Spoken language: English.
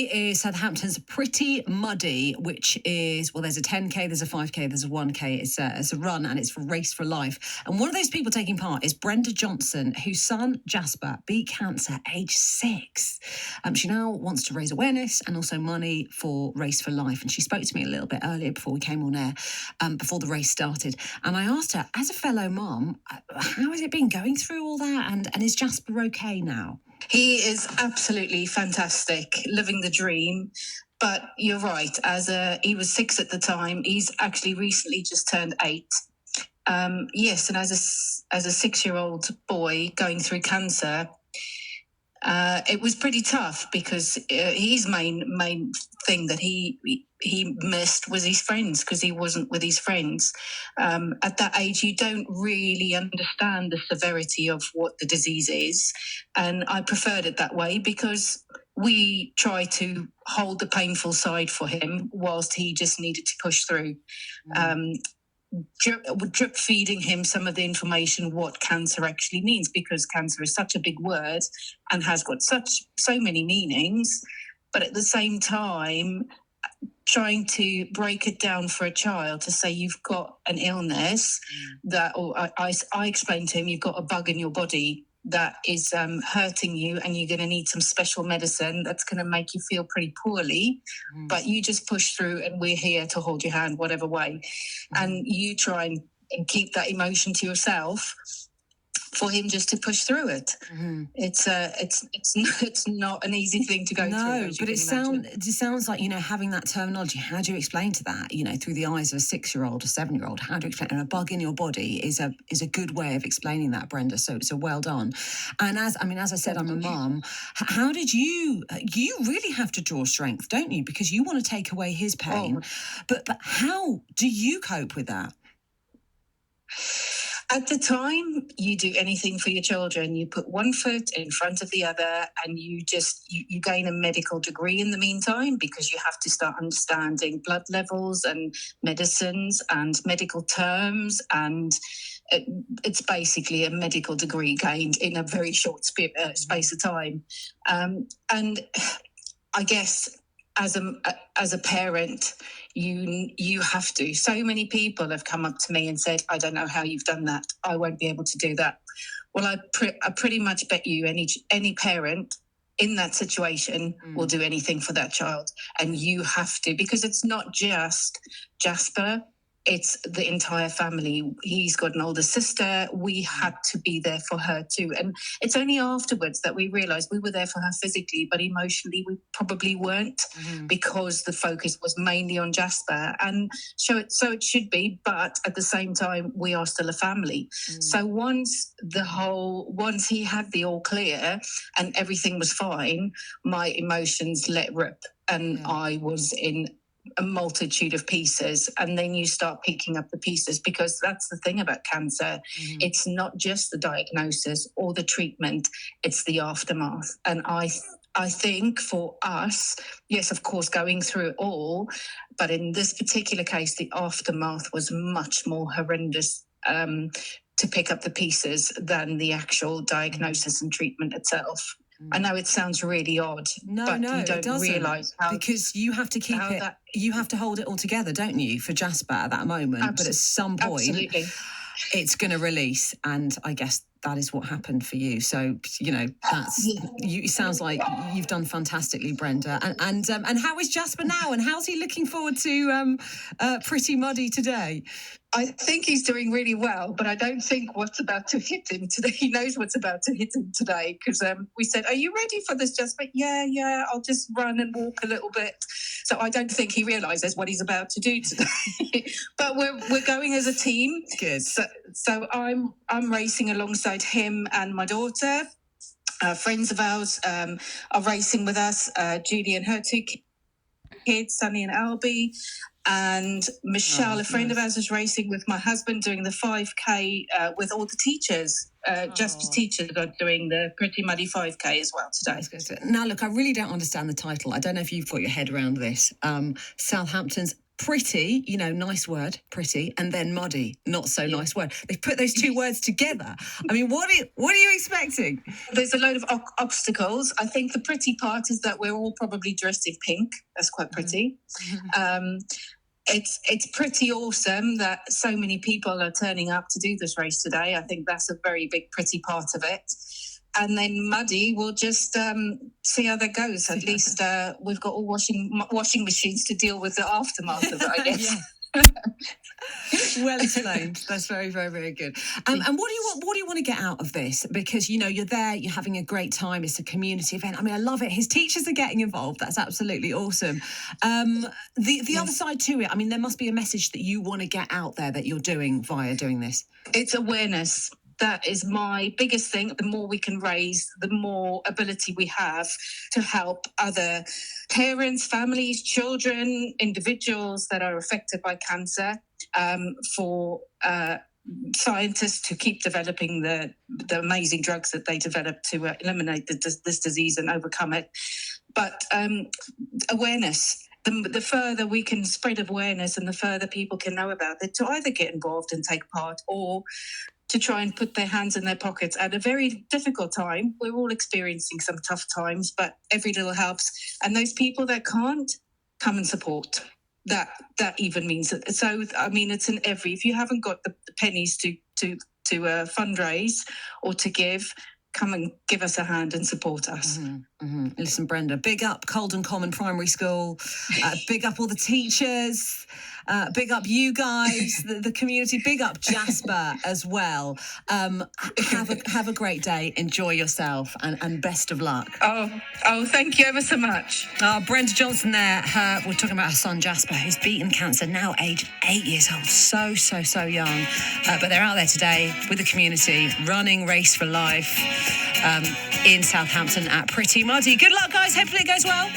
It is Southampton's Pretty Muddy, which is, well, there's a 10K, there's a 5K, there's a 1K. It's a run and it's for Race for Life. And one of those people taking part is Brenda Johnson, whose son, Jasper, beat cancer at age 6. She now wants to raise awareness and also money for Race for Life. And she spoke to me a little bit earlier before we came on air, before the race started. And I asked her, as a fellow mum, how has it been going through all that? And is Jasper okay now? He is absolutely fantastic, living the dream. But you're right, he was 6 at the time. He's actually recently just turned 8. Yes, and as a 6-year-old boy going through cancer, it was pretty tough because his main thing that he missed was his friends, because he wasn't with his friends. At that age, you don't really understand the severity of what the disease is, and I preferred it that way because we try to hold the painful side for him whilst he just needed to push through. Drip feeding him some of the information what cancer actually means, because cancer is such a big word and has got so many meanings, but at the same time trying to break it down for a child to say you've got an illness that, or I explained to him, you've got a bug in your body that is hurting you, and you're going to need some special medicine that's going to make you feel pretty poorly, but you just push through and we're here to hold your hand whatever way. And you try and keep that emotion to yourself for him just to push through it. It's not an easy thing to go through. No, but it sounds like, having that terminology, how do you explain to that, through the eyes of a 6-year-old, a 7-year-old? How do you explain? And a bug in your body is a good way of explaining that, Brenda. So well done. And as I said, I'm a mum. How did you really have to draw strength, don't you? Because you want to take away his pain. But how do you cope with that? At the time, you do anything for your children. You put one foot in front of the other, and you gain a medical degree in the meantime, because you have to start understanding blood levels and medicines and medical terms. And it's basically a medical degree gained in a very short space of time. And I guess as a parent, you have to. So many people have come up to me and said, I don't know how you've done that. I won't be able to do that. Well, I pretty much bet you any parent in that situation will do anything for that child. And you have to, because it's not just Jasper. It's the entire family. He's got an older sister. We had to be there for her too. And it's only afterwards that we realised we were there for her physically, but emotionally we probably weren't, because the focus was mainly on Jasper. And so it should be, but at the same time, we are still a family. So once he had the all clear and everything was fine, my emotions let rip, and I was in a multitude of pieces. And then you start picking up the pieces, because that's the thing about cancer. It's not just the diagnosis or the treatment, it's the aftermath. And I think for us, yes, of course, going through it all, but in this particular case, the aftermath was much more horrendous to pick up the pieces than the actual diagnosis and treatment itself. I know it sounds really odd, but you don't realise how... Because you have to keep it, you have to hold it all together, don't you, for Jasper at that moment? But at some point, it's going to release, and I guess that is what happened for you. So, it sounds like you've done fantastically, Brenda. And how is Jasper now? And how's he looking forward to Pretty Muddy today? I think he's doing really well, but I don't think what's about to hit him today. He knows what's about to hit him today, because we said, are you ready for this, Jasper? Yeah, I'll just run and walk a little bit. So I don't think he realises what he's about to do today. But we're going as a team. Good. So I'm racing alongside him and my daughter. Friends of ours are racing with us. Julie and her 2 kids, Sunny and Albie. And Michelle, a friend of ours, is racing with my husband, doing the 5K with all the teachers. Jasper's teachers are doing the Pretty Muddy 5K as well today. Now, look, I really don't understand the title. I don't know if you've got your head around this. Southampton's pretty, nice word, pretty, and then muddy, not so nice word. They've put those two words together. I mean, what are you expecting? There's a load of obstacles. I think the pretty part is that we're all probably dressed in pink. That's quite pretty. It's pretty awesome that so many people are turning up to do this race today. I think that's a very big pretty part of it. And then muddy, we'll just see how that goes. At least we've got all washing machines to deal with the aftermath of it, I guess. Well explained. That's very, very, very good. And what do you want to get out of this? Because you're there, you're having a great time. It's a community event. I mean, I love it. His teachers are getting involved. That's absolutely awesome. The other side to it, I mean, there must be a message that you want to get out there that you're doing via doing this. It's awareness. That is my biggest thing. The more we can raise, the more ability we have to help other parents, families, children, individuals that are affected by cancer, for scientists to keep developing the amazing drugs that they develop to eliminate this disease and overcome it. But awareness. The further we can spread awareness and the further people can know about it, to either get involved and take part or to try and put their hands in their pockets at a very difficult time. We're all experiencing some tough times, but every little helps. And those people that can't, come and support. That even means it. So, I mean, it's in if you haven't got the pennies to fundraise or to give, come and give us a hand and support us. Listen, Brenda, big up Colden Common Primary School, big up all the teachers, big up you guys, the community, big up Jasper as well. Have a great day, enjoy yourself, and best of luck. Oh, thank you ever so much. Brenda Johnson there, we're talking about her son Jasper, who's beaten cancer, now aged 8 years old, so young. But they're out there today with the community, running Race for Life in Southampton at Pretty Muddy. Good luck, guys. Hopefully it goes well.